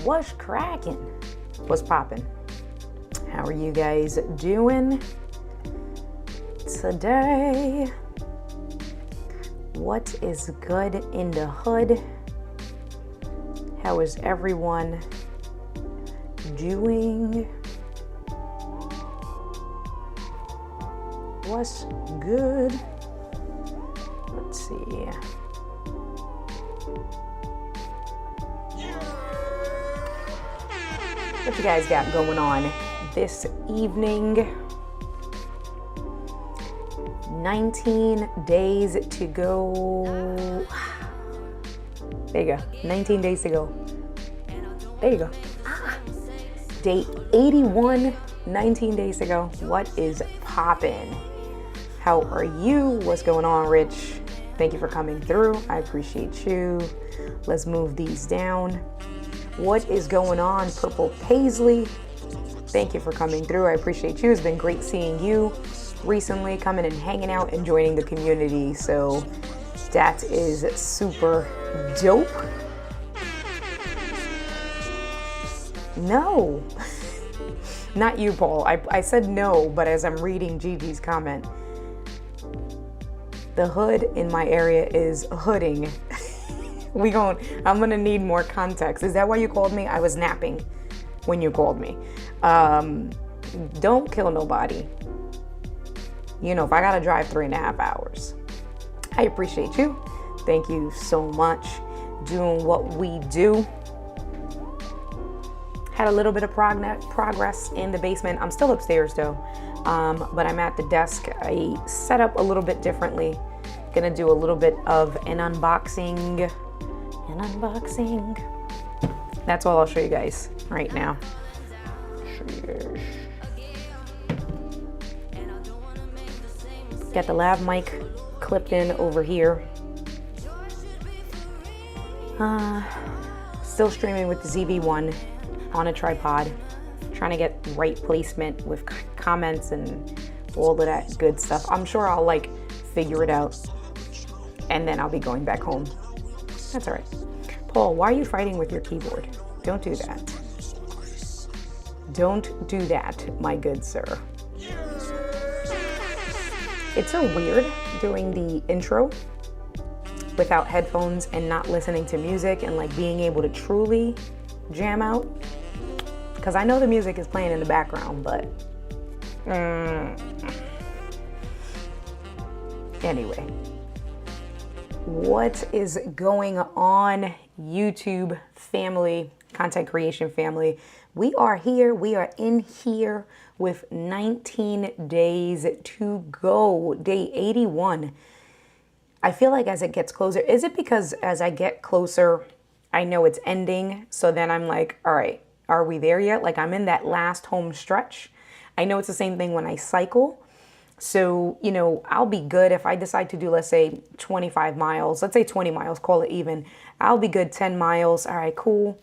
What's cracking? What's popping? How are you guys doing today? What is good in the hood? How is everyone doing? What's good? Let's see. What you guys got going on this evening? 19 days to go. There you go. 19 days to go. There you go. Day 81, 19 days to go. What is poppin'? How are you? What's going on, Rich? Thank you for coming through. I appreciate you. Let's move these down. What is going on, Purple Paisley? Thank you for coming through. I appreciate you. It's been great seeing you recently, coming and hanging out and joining the community. So that is super dope. No, not you, Paul. I said no, but as I'm reading Gigi's comment, the hood in my area is hooding. I'm gonna need more context. Is that why you called me? I was napping when you called me. Don't kill nobody. You know, if I gotta drive 3.5 hours. I appreciate you. Thank you so much. Doing what we do. Had a little bit of progress in the basement. I'm still upstairs though, but I'm at the desk. I set up a little bit differently. Gonna do a little bit of an unboxing. That's all I'll show you guys right now. Got the lav mic clipped in over here. Still streaming with the ZV-1 on a tripod. Trying to get right placement with comments and all of that good stuff. I'm sure I'll figure it out, and then I'll be going back home. That's all right. Paul, why are you fighting with your keyboard? Don't do that. Don't do that, my good sir. It's so weird doing the intro without headphones and not listening to music and being able to truly jam out. Because I know the music is playing in the background, but anyway. What is going on, YouTube family, content creation family? We are here. We are in here with 19 days to go. Day 81. I feel like as it gets closer, is it because as I get closer, I know it's ending? So then I'm like, all right, are we there yet? I'm in that last home stretch. I know it's the same thing when I cycle. So, I'll be good if I decide to do, let's say 25 miles, let's say 20 miles, call it even. I'll be good 10 miles. All right, cool.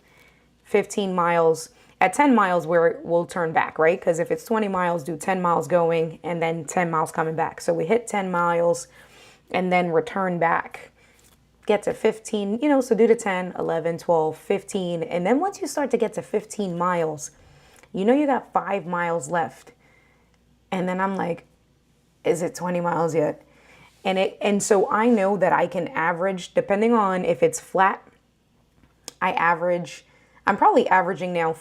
15 miles. At 10 miles, we'll turn back, right? Because if it's 20 miles, do 10 miles going and then 10 miles coming back. So we hit 10 miles and then return back. Get to 15, so do the 10, 11, 12, 15. And then once you start to get to 15 miles, you got 5 miles left. And then I'm like, is it 20 miles yet? And so I know that I can average, depending on if it's flat, I'm probably averaging now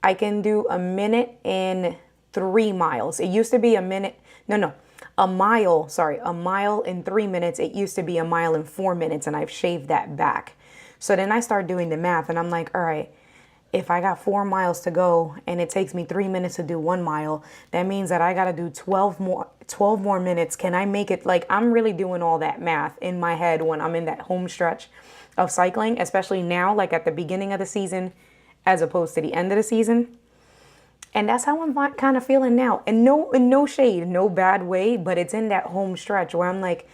I can do a minute in 3 miles. It used to be a mile in 3 minutes. It used to be a mile in 4 minutes, and I've shaved that back. So then I start doing the math and I'm like, all right, if I got 4 miles to go and it takes me 3 minutes to do 1 mile, that means that I got to do 12 more minutes. Can I make it? I'm really doing all that math in my head when I'm in that home stretch of cycling, especially now, at the beginning of the season, as opposed to the end of the season. And that's how I'm kind of feeling now. And no shade, no bad way, but it's in that home stretch where I'm like,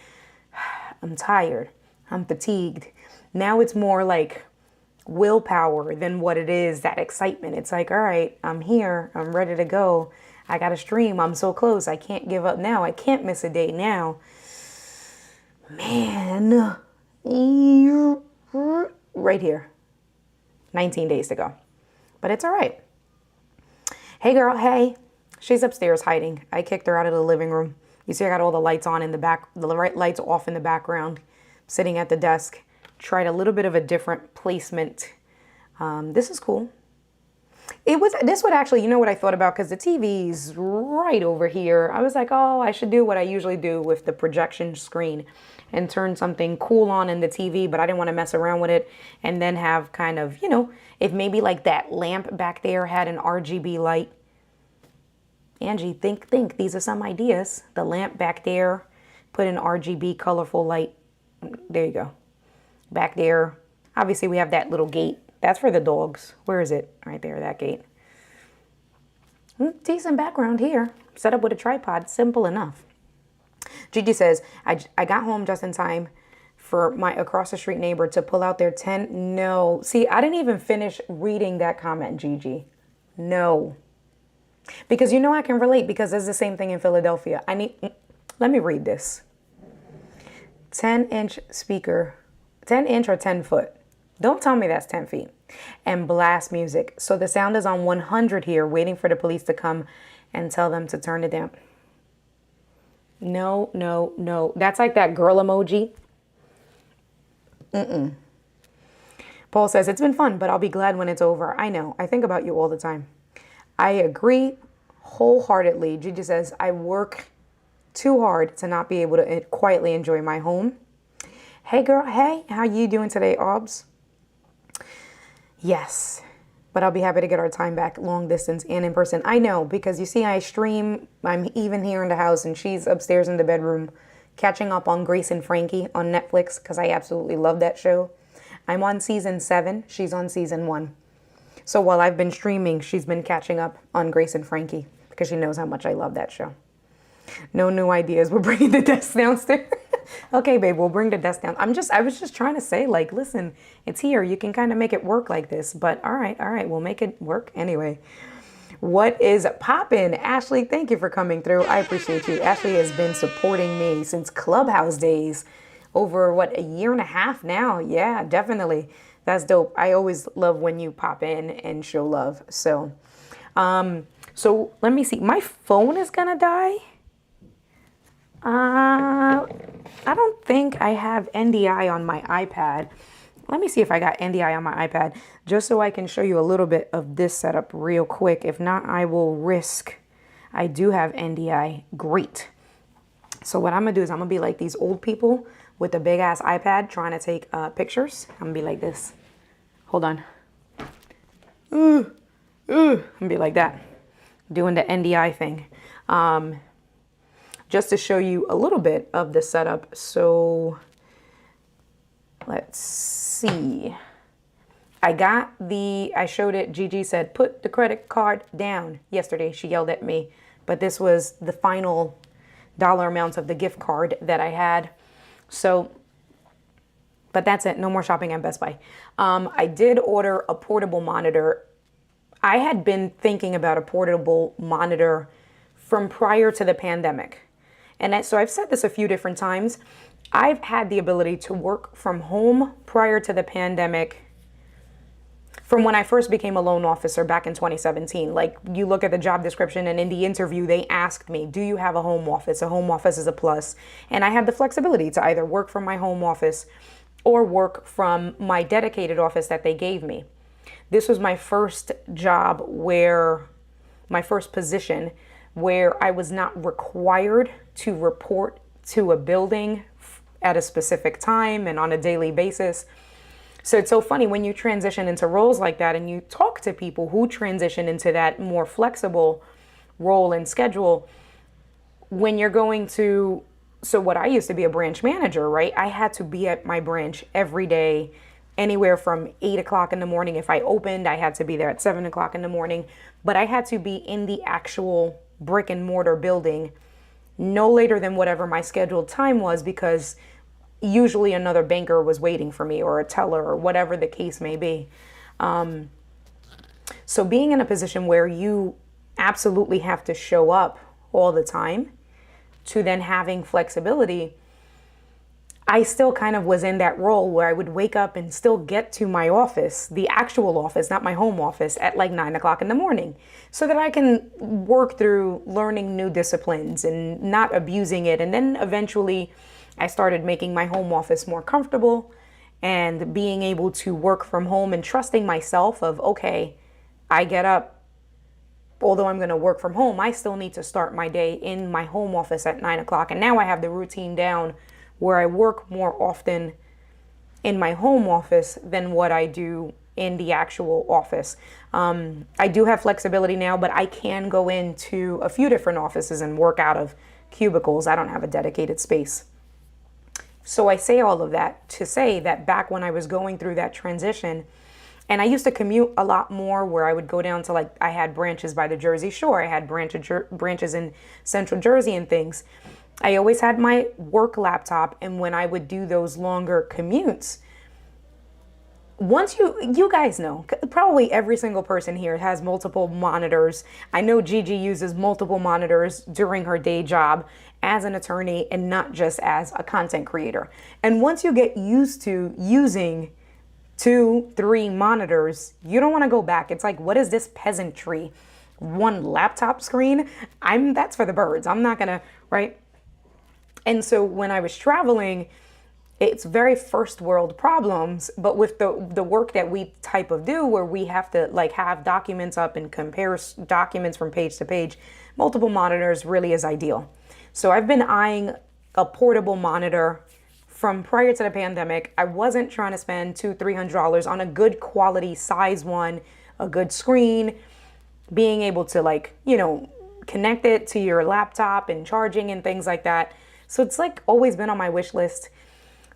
I'm tired, I'm fatigued. Now it's more willpower than what it is, that excitement. It's like, all right, I'm here, I'm ready to go. I got to stream, I'm so close, I can't give up now, I can't miss a day now. Man, right here. 19 days to go. But it's all right. Hey, girl. Hey. She's upstairs hiding. I kicked her out of the living room. You see I got all the lights on in the back, the lights off in the background, sitting at the desk. Tried a little bit of a different placement. This is cool. This would actually, you know what I thought about? Because the TV's right over here. I was like, oh, I should do what I usually do with the projection screen and turn something cool on in the TV, but I didn't want to mess around with it and then have kind of, if maybe like that lamp back there had an RGB light. Angie, think. These are some ideas. The lamp back there, put an RGB colorful light. There you go. Back there. Obviously, we have that little gate. That's for the dogs. Where is it? Right there, that gate. Decent background here. Set up with a tripod. Simple enough. Gigi says, I got home just in time for my across the street neighbor to pull out their tent. No. See, I didn't even finish reading that comment, Gigi. No. Because I can relate because there's the same thing in Philadelphia. Let me read this. 10-inch speaker. 10 inch or 10 foot. Don't tell me that's 10 feet. And blast music. So the sound is on 100 here, waiting for the police to come and tell them to turn it down. No. That's like that girl emoji. Paul says, it's been fun, but I'll be glad when it's over. I know. I think about you all the time. I agree wholeheartedly. Gigi says, I work too hard to not be able to quietly enjoy my home. Hey, girl. Hey, how you doing today, Obs? Yes, but I'll be happy to get our time back long distance and in person. I know, because you see, I stream. I'm even here in the house and she's upstairs in the bedroom catching up on Grace and Frankie on Netflix because I absolutely love that show. I'm on season 7. She's on season 1. So while I've been streaming, she's been catching up on Grace and Frankie because she knows how much I love that show. No new ideas. We're bringing the desk downstairs. Okay, babe, we'll bring the desk down. I was just trying to say, like, listen, it's here. You can kind of make it work like this. But all right, we'll make it work anyway. What is poppin'? Ashley, thank you for coming through. I appreciate you. Ashley has been supporting me since Clubhouse days. Over, a year and a half now? Yeah, definitely. That's dope. I always love when you pop in and show love. So let me see. My phone is going to die. I don't think I have NDI on my iPad. Let me see if I got NDI on my iPad, just so I can show you a little bit of this setup real quick. If not, I will risk. I do have NDI. Great. So what I'm going to do is I'm going to be like these old people with a big ass iPad trying to take pictures. I'm going to be like this. Hold on. I'm going to be like that. Doing the NDI thing. Just to show you a little bit of the setup. So let's see. I showed it. Gigi said, put the credit card down. Yesterday, she yelled at me. But this was the final dollar amounts of the gift card that I had. So, but that's it. No more shopping at Best Buy. I did order a portable monitor. I had been thinking about a portable monitor from prior to the pandemic. And so I've said this a few different times. I've had the ability to work from home prior to the pandemic from when I first became a loan officer back in 2017. Like, you look at the job description and in the interview, they asked me, do you have a home office? A home office is a plus. And I had the flexibility to either work from my home office or work from my dedicated office that they gave me. This was my first job my first position where I was not required to report to a building at a specific time and on a daily basis. So it's so funny when you transition into roles like that and you talk to people who transition into that more flexible role and schedule. When you're going to, so what I used to be a branch manager, right? I had to be at my branch every day, anywhere from 8 o'clock in the morning. If I opened, I had to be there at 7 o'clock in the morning, but I had to be in the actual brick and mortar building no later than whatever my scheduled time was, because usually another banker was waiting for me or a teller or whatever the case may be. So being in a position where you absolutely have to show up all the time to then having flexibility, I still kind of was in that role where I would wake up and still get to my office, the actual office, not my home office, at like 9 o'clock in the morning, so that I can work through learning new disciplines and not abusing it. And then eventually I started making my home office more comfortable and being able to work from home and trusting myself of, okay, I get up, although I'm going to work from home, I still need to start my day in my home office at 9 o'clock. And now I have the routine down where I work more often in my home office than what I do in the actual office. I do have flexibility now, but I can go into a few different offices and work out of cubicles. I don't have a dedicated space. So I say all of that to say that back when I was going through that transition, and I used to commute a lot more, where I would go down to, like, I had branches by the Jersey Shore, I had branches in Central Jersey and things. I always had my work laptop, and when I would do those longer commutes, once you guys know, probably every single person here has multiple monitors. I know Gigi uses multiple monitors during her day job as an attorney and not just as a content creator. And once you get used to using 2-3 monitors, you don't want to go back. It's like, what is this peasantry? One laptop screen? That's for the birds. I'm not gonna, right? And so when I was traveling, it's very first world problems, but with the work that we type of do, where we have to like have documents up and compare documents from page to page, multiple monitors really is ideal. So I've been eyeing a portable monitor from prior to the pandemic. I wasn't trying to spend $200-$300 on a good quality size one, a good screen, being able to, like, you know, connect it to your laptop and charging and things like that. So it's like always been on my wish list.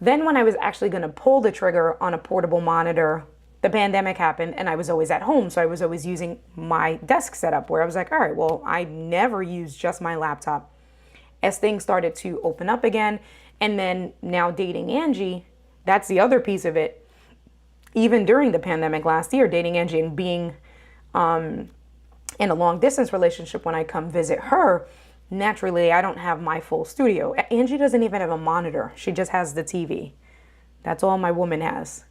Then when I was actually going to pull the trigger on a portable monitor, the pandemic happened and I was always at home. So I was always using my desk setup, where I was like, all right, well, I never use just my laptop. As things started to open up again, and then now dating Angie, that's the other piece of it. Even during the pandemic last year, dating Angie and being in a long distance relationship, when I come visit her, naturally, I don't have my full studio. Angie doesn't even have a monitor. She just has the TV. That's all my woman has.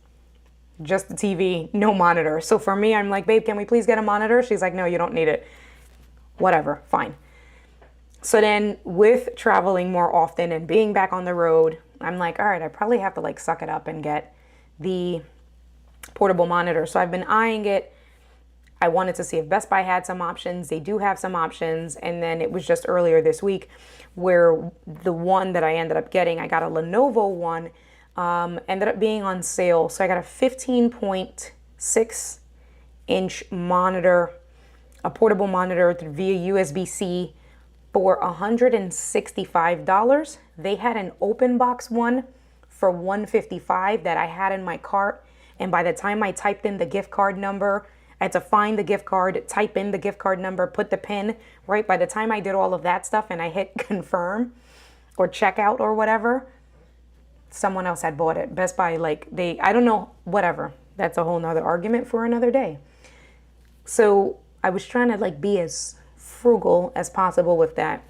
Just the TV, no monitor. So for me, I'm like, babe, can we please get a monitor? She's like, no, you don't need it. Whatever, fine. So then with traveling more often and being back on the road, I'm like, all right, I probably have to like suck it up and get the portable monitor. So I've been eyeing it. I wanted to see if Best Buy had some options. They do have some options. And then it was just earlier this week where the one that I ended up getting, I got a Lenovo one, ended up being on sale. So I got a 15.6 inch monitor, a portable monitor via USB-C for $165. They had an open box one for $155 that I had in my cart. And by the time I typed in the gift card number, I had to find the gift card, type in the gift card number, put the PIN, right? By the time I did all of that stuff and I hit confirm or checkout or whatever, someone else had bought it. Best Buy, like I don't know, whatever. That's a whole nother argument for another day. So I was trying to like be as frugal as possible with that.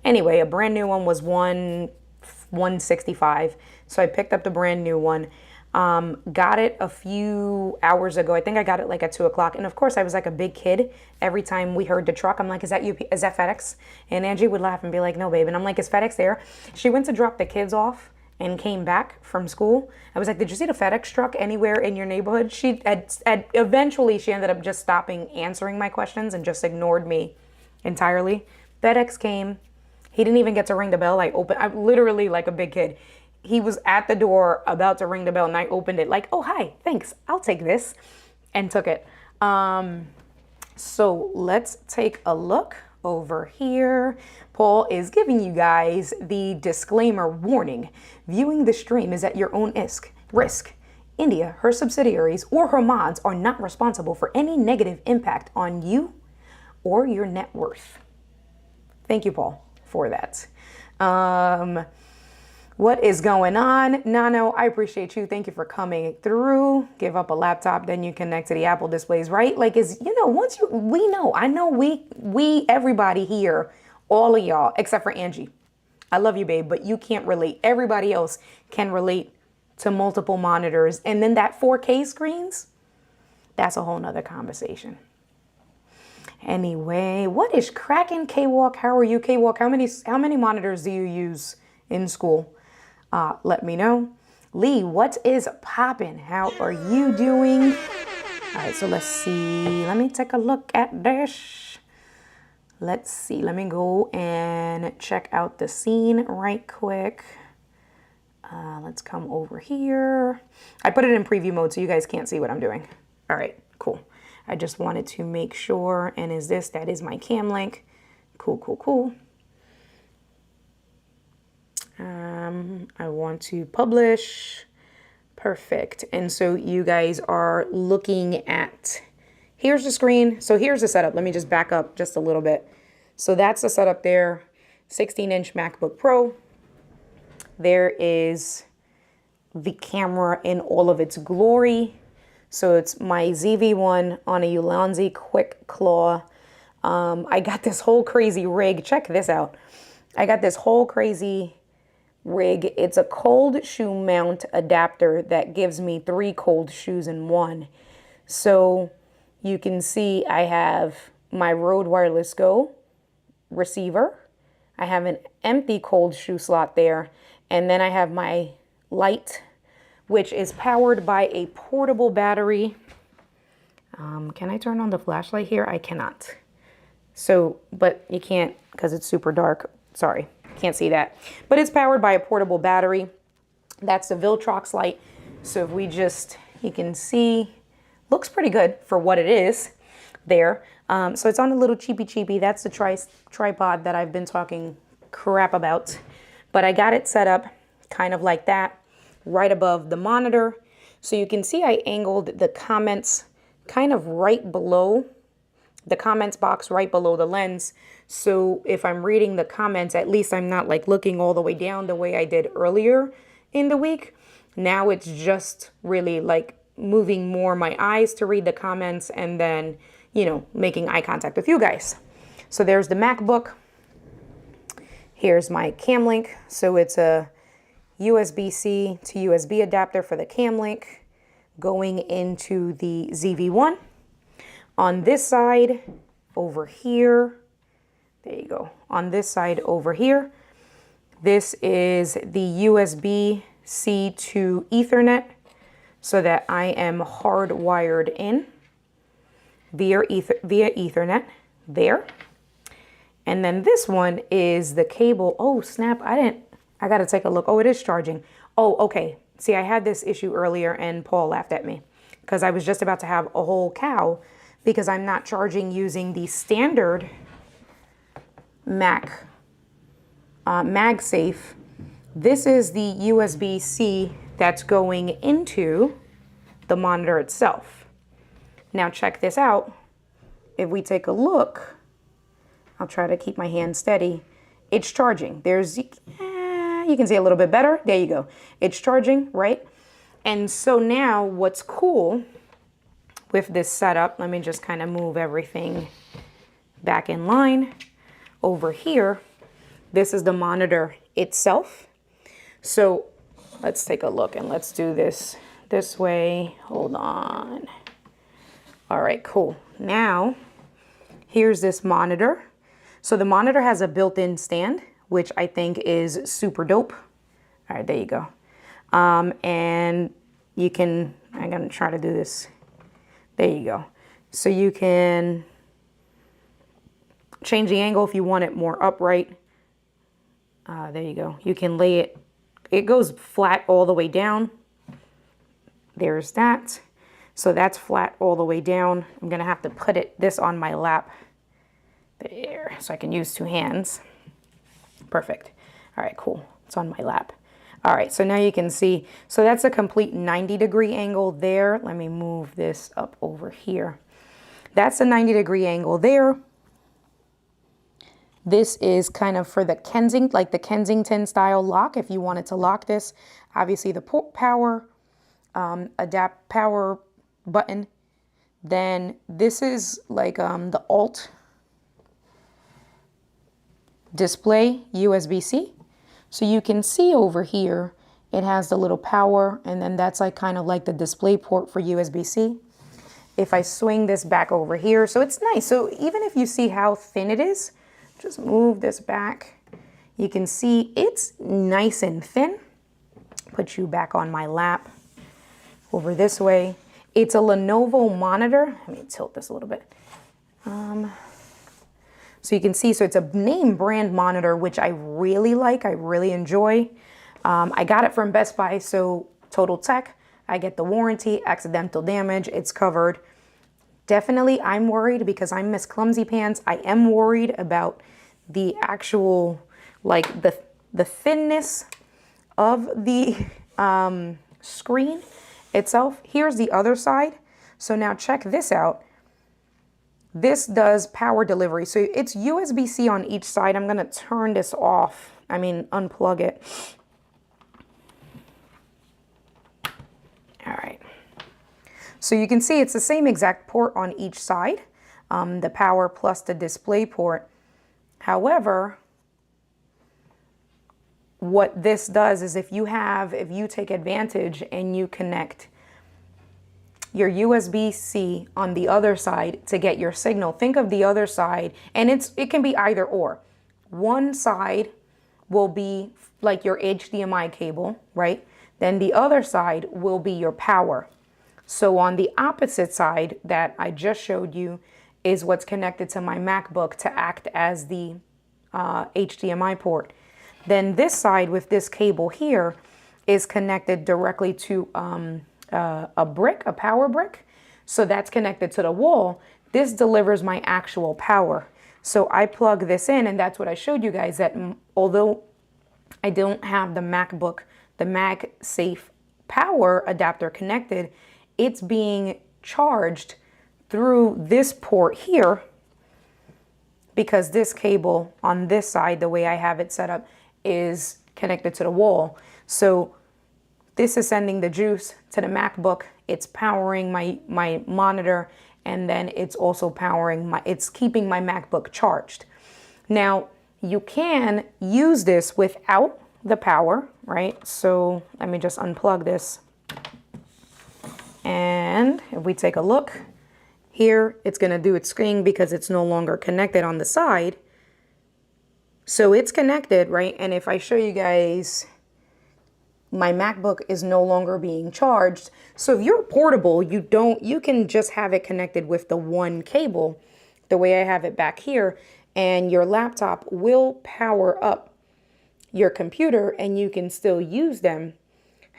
Anyway, a brand new one was $165. So I picked up the brand new one. Got it a few hours ago. I think I got it like at 2 o'clock. And of course I was like a big kid. Every time we heard the truck, I'm like, is that FedEx? And Angie would laugh and be like, no, babe. And I'm like, is FedEx there? She went to drop the kids off and came back from school. I was like, did you see the FedEx truck anywhere in your neighborhood? Eventually she ended up just stopping answering my questions and just ignored me entirely. FedEx came. He didn't even get to ring the bell. I literally like a big kid. He was at the door about to ring the bell and I opened it like, oh, hi, thanks. I'll take this, and took it. So let's take a look over here. Paul is giving you guys the disclaimer warning. Viewing the stream is at your own risk. India, her subsidiaries, or her mods are not responsible for any negative impact on you or your net worth. Thank you, Paul, for that. What is going on? Nano, I appreciate you. Thank you for coming through. Give up a laptop, then you connect to the Apple displays, right? Like, I know we, everybody here, all of y'all, except for Angie. I love you, babe, but you can't relate. Everybody else can relate to multiple monitors. And then that 4K screens, that's a whole nother conversation. Anyway, what is cracking, K-Walk? How are you, K-Walk? How many monitors do you use in school? Let me know. Lee, what is poppin'? How are you doing? All right, so let's see. Let me take a look at this. Let's see. Let me go and check out the scene right quick. Let's come over here. I put it in preview mode so you guys can't see what I'm doing. All right, cool. I just wanted to make sure. And that is my cam link. Cool, cool, cool. I want to publish. Perfect. And so you guys are looking at, here's the screen. So here's the setup. Let me just back up just a little bit. So that's the setup there. 16-inch MacBook Pro. There is the camera in all of its glory. So it's my ZV-1 on a Ulanzi Quick Claw. I got this whole crazy rig. Check this out. I got this whole crazy rig. It's a cold shoe mount adapter that gives me 3 cold shoes in one. So you can see I have my Rode Wireless Go receiver. I have an empty cold shoe slot there. And then I have my light, which is powered by a portable battery. Can I turn on the flashlight here? I cannot. So, but you can't because it's super dark. Sorry, can't see that. But it's powered by a portable battery. That's the Viltrox light. So if we just, you can see, looks pretty good for what it is there. So it's on a little cheapy. That's the tripod that I've been talking crap about. But I got it set up kind of like that, right above the monitor. So you can see I angled the comments kind of right below the comments box, right below the lens. So if I'm reading the comments, at least I'm not like looking all the way down the way I did earlier in the week. Now it's just really like moving more my eyes to read the comments and then, you know, making eye contact with you guys. So there's the MacBook. Here's my cam link. So it's a USB-C to USB adapter for the cam link going into the ZV-1. On this side over here, there you go. On this side over here, this is the USB-C to Ethernet so that I am hardwired in via Ethernet there. And then this one is the cable. Oh, snap. I got to take a look. Oh, it is charging. Oh, okay. See, I had this issue earlier and Paul laughed at me because I was just about to have a whole cow because I'm not charging using the standard MagSafe. This is the USB-C that's going into the monitor itself. Now check this out. If we take a look, I'll try to keep my hand steady. It's charging. There's, you can see a little bit better. There you go. It's charging, right? And so now what's cool with this setup, let me just kind of move everything back in line. Over here, this is the monitor itself. So let's take a look and let's do this way. Hold on. All right, cool. Now, here's this monitor. So the monitor has a built-in stand, which I think is super dope. All right, there you go. And you can, I'm gonna try to do this. There you go. So you can change the angle if you want it more upright. There you go. You can lay it, it goes flat all the way down. There's that. So that's flat all the way down. I'm gonna have to put this on my lap there so I can use 2 hands. Perfect. All right, cool. It's on my lap. All right, so now you can see, so that's a complete 90-degree angle there. Let me move this up over here. That's a 90-degree angle there. This is kind of for the Kensington style lock. If you wanted to lock this, obviously the power, adapt power button. Then this is like the alt display USB-C. So you can see over here, it has the little power, and then that's like kind of like the display port for USB-C. If I swing this back over here, so it's nice. So even if you see how thin it is, just move this back. You can see it's nice and thin. Put you back on my lap over this way. It's a Lenovo monitor. Let me tilt this a little bit. So you can see, so it's a name brand monitor, which I really like, I really enjoy. I got it from Best Buy, so Total Tech. I get the warranty, accidental damage, it's covered. Definitely, I'm worried because I'm Miss Clumsy Pants. I am worried about the actual, like the thinness of the screen itself. Here's the other side. So now check this out. This does power delivery. So it's USB-C on each side. I'm gonna turn this off. I mean, unplug it. All right. So you can see it's the same exact port on each side, the power plus the display port. However, what this does is if you take advantage and you connect your USB-C on the other side to get your signal, think of the other side, and it can be either or. One side will be like your HDMI cable, right? Then the other side will be your power. So on the opposite side that I just showed you is what's connected to my MacBook to act as the HDMI port. Then this side with this cable here is connected directly to a power brick. So that's connected to the wall. This delivers my actual power. So I plug this in, and that's what I showed you guys, that although I don't have the MacBook, the MagSafe power adapter connected, it's being charged through this port here because this cable on this side, the way I have it set up, is connected to the wall. So this is sending the juice to the MacBook. It's powering my monitor, and then it's also it's keeping my MacBook charged. Now, you can use this without the power, right? So let me just unplug this. And if we take a look here, it's gonna do its screen because it's no longer connected on the side. So it's connected, right? And if I show you guys, my MacBook is no longer being charged. So if you're portable, you can just have it connected with the one cable, the way I have it back here, and your laptop will power up your computer and you can still use them.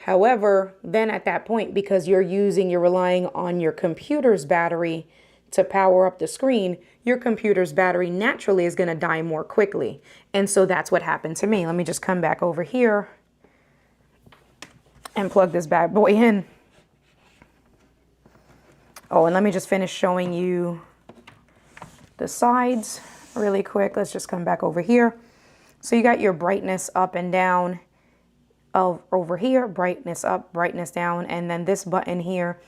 However, then at that point, because you're relying on your computer's battery to power up the screen, your computer's battery naturally is going to die more quickly. And so that's what happened to me. Let me just come back over here and plug this bad boy in. Oh, and let me just finish showing you the sides really quick. Let's just come back over here. So you got your brightness up and down over here, brightness up, brightness down, and then this button here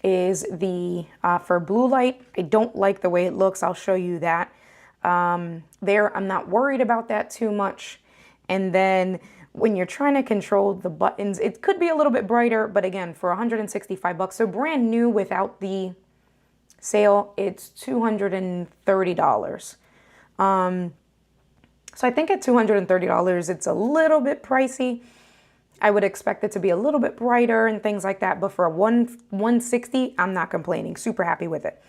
is the for blue light. I don't like the way it looks. I'll show you that. I'm not worried about that too much. And then when you're trying to control the buttons, it could be a little bit brighter, but again, for $165, so brand new without the sale, it's $230. So I think at $230, it's a little bit pricey. I would expect it to be a little bit brighter and things like that, but for a $160, I'm not complaining. Super happy with it.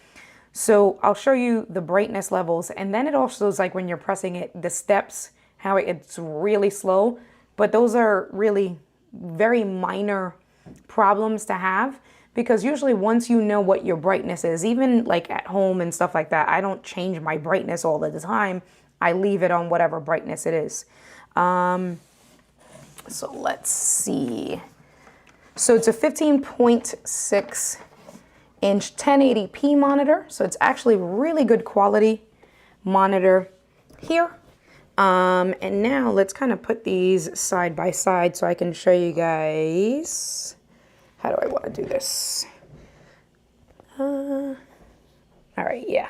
So I'll show you the brightness levels, and then it also is like when you're pressing it, the steps, how it's really slow, but those are really very minor problems to have, because usually once you know what your brightness is, even like at home and stuff like that, I don't change my brightness all the time. I leave it on whatever brightness it is. So let's see. So it's a 15.6 inch 1080p monitor. So it's actually really good quality monitor here. And now let's kind of put these side by side so I can show you guys. How do I want to do this? All right, yeah.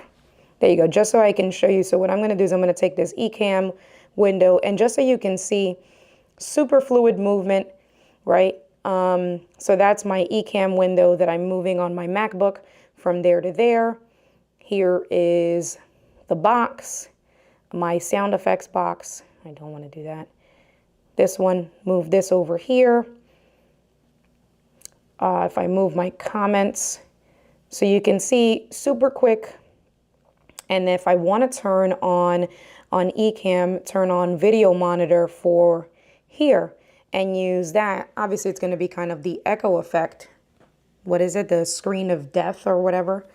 There you go, just so I can show you. So what I'm going to do is I'm going to take this eCam window, and just so you can see super fluid movement, right? So that's my Ecamm window that I'm moving on my MacBook from there to there. Here is the box, my sound effects box. I don't want to do that. This one, move this over here. If I move my comments, so you can see super quick. And if I want to turn on Ecamm, turn on video monitor for here and use that, obviously it's going to be kind of the echo effect. What is it? The screen of death or whatever.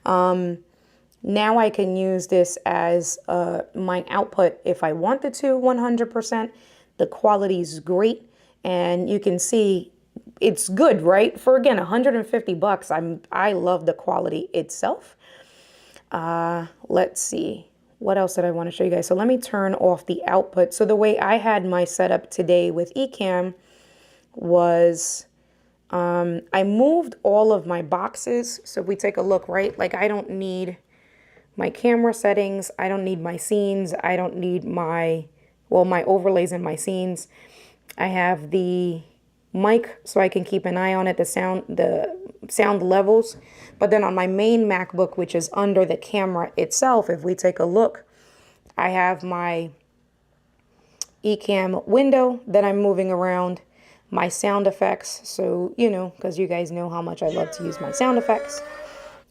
Now I can use this as my output if I wanted to 100%. The quality is great, and you can see it's good, right? For again, 150 bucks. I love the quality itself. Let's see. What else did I want to show you guys? So let me turn off the output. So the way I had my setup today with Ecamm was I moved all of my boxes. So if we take a look, right? Like I don't need my camera settings. I don't need my scenes. I don't need my overlays in my scenes. I have the mic so I can keep an eye on it, the sound levels. But then on my main MacBook, which is under the camera itself, if we take a look, I have my Ecamm window that I'm moving around, my sound effects. So, you know, because you guys know how much I love to use my sound effects.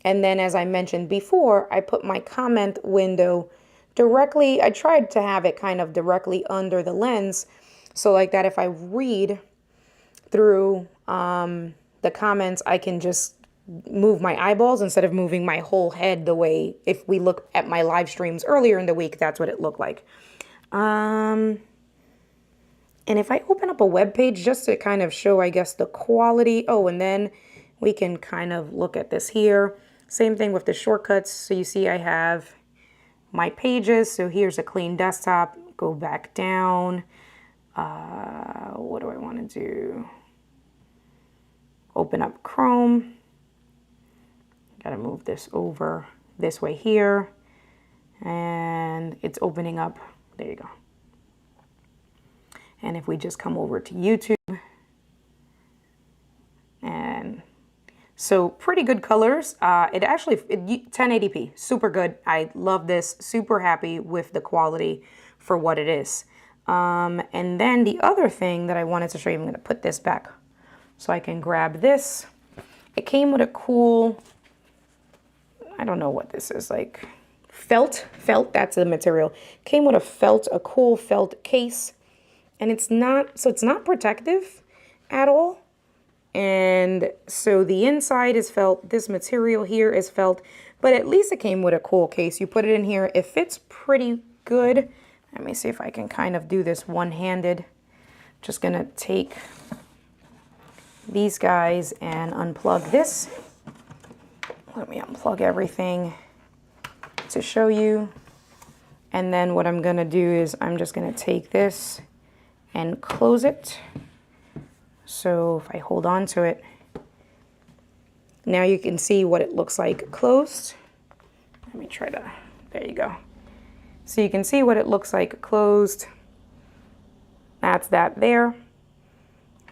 And then as I mentioned before, I put my comment window directly, I tried to have it kind of directly under the lens. So like that, if I read through the comments, I can just move my eyeballs instead of moving my whole head the way, if we look at my live streams earlier in the week, that's what it looked like. And if I open up a web page just to kind of show, I guess, the quality. Oh, and then we can kind of look at this here. Same thing with the shortcuts. So you see I have my pages. So here's a clean desktop. Go back down. What do I want to do? Open up Chrome. Gotta move this over this way here. And it's opening up. There you go. And if we just come over to YouTube, and so pretty good colors. It 1080p, super good. I love this, super happy with the quality for what it is. And then the other thing that I wanted to show you, I'm gonna put this back so I can grab this. It came with a cool, I don't know what this is, like felt, that's the material. Came with a cool felt case. And it's not protective at all. And so the inside is felt, this material here is felt, but at least it came with a cool case. You put it in here, it fits pretty good. Let me see if I can kind of do this one-handed. Just gonna take these guys and unplug this. Let me unplug everything to show you. And then what I'm gonna do is I'm just gonna take this and close it. So if I hold on to it, now you can see what it looks like closed. Let me try to, there you go. So you can see what it looks like closed. That's that there.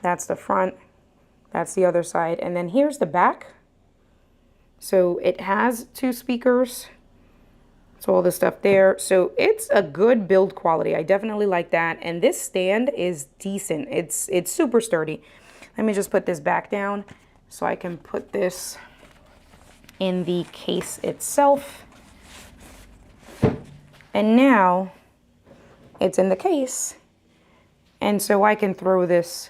That's the front. That's the other side. And then here's the back. So it has 2 speakers. So all the stuff there. So it's a good build quality. I definitely like that. And this stand is decent. It's super sturdy. Let me just put this back down so I can put this in the case itself. And now it's in the case. And so I can throw this.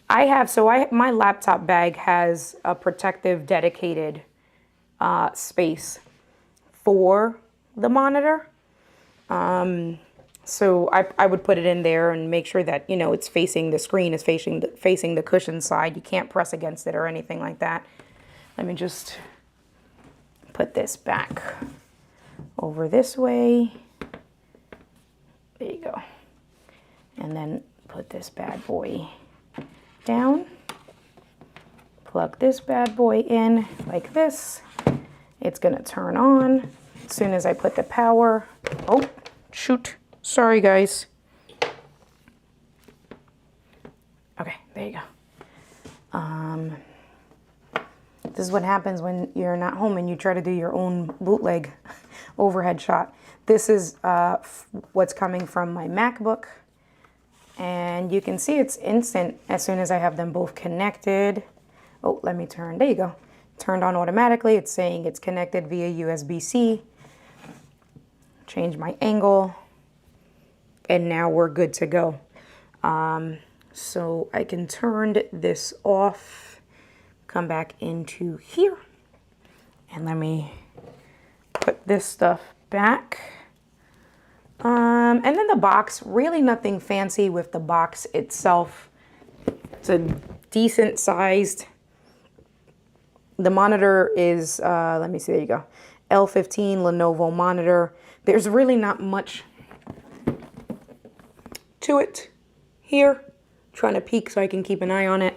My laptop bag has a protective dedicated space for the monitor. So I would put it in there and make sure that, you know, it's facing the screen, is facing the cushion side. You can't press against it or anything like that. Let me just put this back over this way. There you go. And then put this bad boy down. Plug this bad boy in like this. It's gonna turn on as soon as I put the power. Oh, shoot. Sorry, guys. This is what happens when you're not home and you try to do your own bootleg overhead shot. This is what's coming from my MacBook. And you can see it's instant as soon as I have them both connected. Oh, let me turn, there you go. Turned on automatically. It's saying it's connected via USB-C. Change my angle. And now we're good to go. So I can turn this off, come back into here, and let me put this stuff back. And then the box, really nothing fancy with the box itself. It's a decent sized. The monitor is, let me see, there you go. L15 Lenovo monitor. There's really not much to it here. Trying to peek so I can keep an eye on it.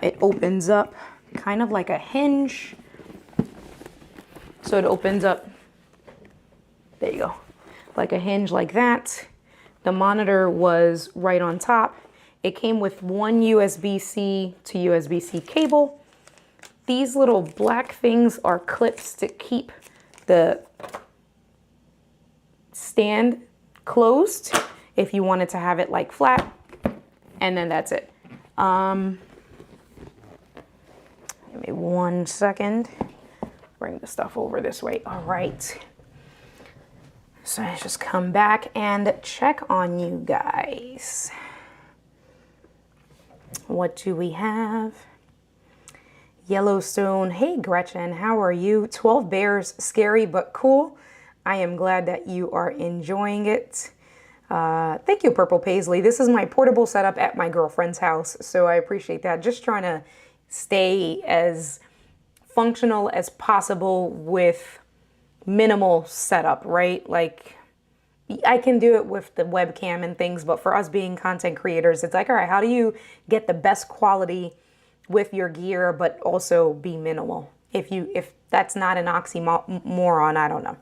It opens up kind of like a hinge. So it opens up, there you go, like a hinge like that. The monitor was right on top. It came with one USB-C to USB-C cable. These little black things are clips to keep the stand closed if you wanted to have it like flat. And then that's it. Give me 1 second. Bring the stuff over this way. All right. So I just come back and check on you guys. What do we have? Yellowstone. Hey, Gretchen, how are you? 12 bears, scary but cool. I am glad that you are enjoying it. Thank you, Purple Paisley. This is my portable setup at my girlfriend's house, so I appreciate that. Just trying to stay as functional as possible with minimal setup, right? Like, I can do it with the webcam and things, but for us being content creators, it's like, all right, how do you get the best quality with your gear, but also be minimal? If that's not an oxymoron, I don't know.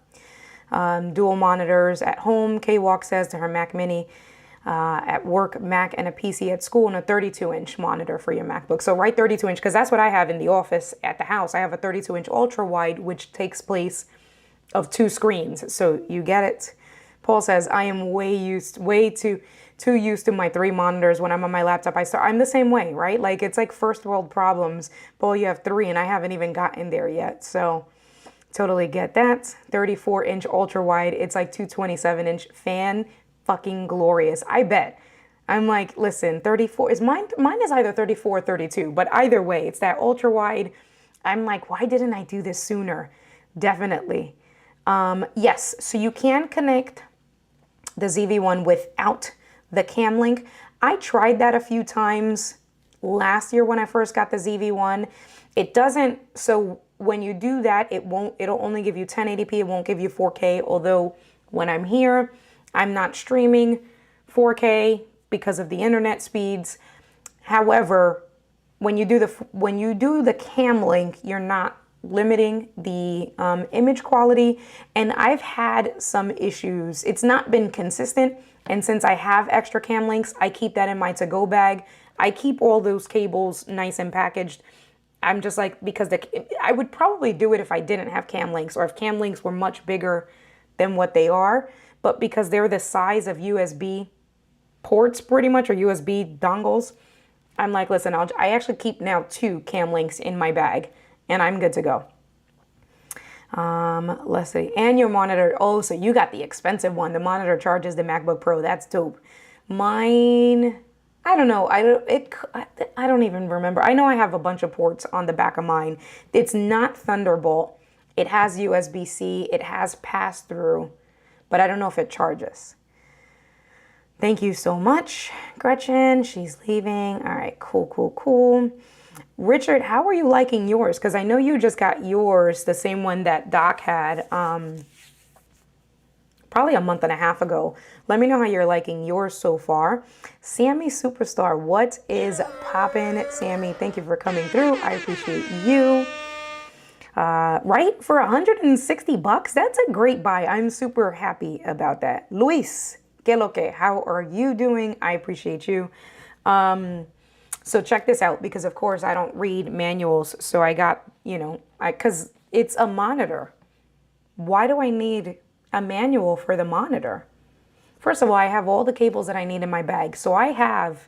Dual monitors at home, K-Walk says, to her Mac Mini. At work, Mac and a PC at school, and a 32-inch monitor for your MacBook. So write 32-inch, because that's what I have in the office at the house. I have a 32-inch ultra-wide, which takes place of 2 screens. So you get it. Paul says, I am way too used to my 3 monitors when I'm on my laptop. I'm the same way, right? Like, it's like first world problems. Paul, you have 3, and I haven't even gotten there yet. So totally get that. 34-inch ultra wide. It's like 227-inch fan. Fucking glorious. I bet. I'm like, listen, 34 is mine is either 34 or 32, but either way, it's that ultra wide. I'm like, why didn't I do this sooner? Definitely. Yes, so you can connect the ZV-1 without the cam link. I tried that a few times last year when I first got the ZV-1. It doesn't, so when you do that, it'll only give you 1080p, it won't give you 4K, although when I'm here, I'm not streaming 4K because of the internet speeds. However, when you do the cam link, you're not limiting the image quality. And I've had some issues. It's not been consistent. And since I have extra cam links, I keep that in my to-go bag. I keep all those cables nice and packaged. I'm just like, because I would probably do it if I didn't have cam links, or if cam links were much bigger than what they are. But because they're the size of USB ports pretty much, or USB dongles, I'm like, listen, I actually keep now 2 cam links in my bag, and I'm good to go. Let's see. And your monitor. Oh, so you got the expensive one. The monitor charges the MacBook Pro. That's dope. Mine, I don't know. I don't even remember. I know I have a bunch of ports on the back of mine. It's not Thunderbolt. It has USB-C. It has pass-through, but I don't know if it charges. Thank you so much, Gretchen. She's leaving. All right, cool. Richard, how are you liking yours? Because I know you just got yours, the same one that Doc had probably a month and a half ago. Let me know how you're liking yours so far. Sammy Superstar, what is poppin'? Sammy, thank you for coming through. I appreciate you. Right? For $160, that's a great buy. I'm super happy about that. Luis, que lo que? How are you doing? I appreciate you. So check this out, because of course I don't read manuals. So I got, because it's a monitor. Why do I need a manual for the monitor? First of all, I have all the cables that I need in my bag. So I have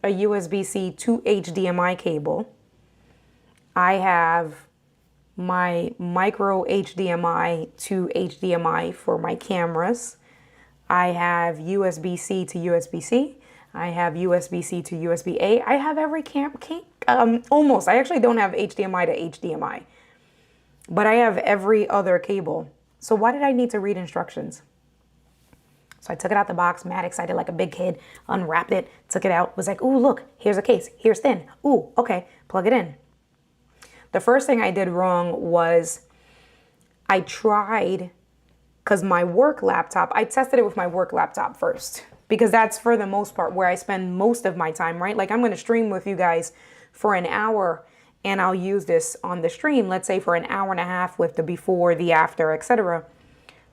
a USB-C to HDMI cable. I have my micro HDMI to HDMI for my cameras. I have USB-C to USB-C. I have USB-C to USB-A. I have every almost. I actually don't have HDMI to HDMI, but I have every other cable. So why did I need to read instructions? So I took it out the box, mad excited like a big kid, unwrapped it, took it out, was like, ooh, look, here's a case, here's thin. Ooh, okay, plug it in. The first thing I did wrong was I tried, because my work laptop, I tested it with my work laptop first, because that's for the most part where I spend most of my time, right? Like I'm going to stream with you guys for an hour and I'll use this on the stream, let's say for an hour and a half with the before, the after, etc.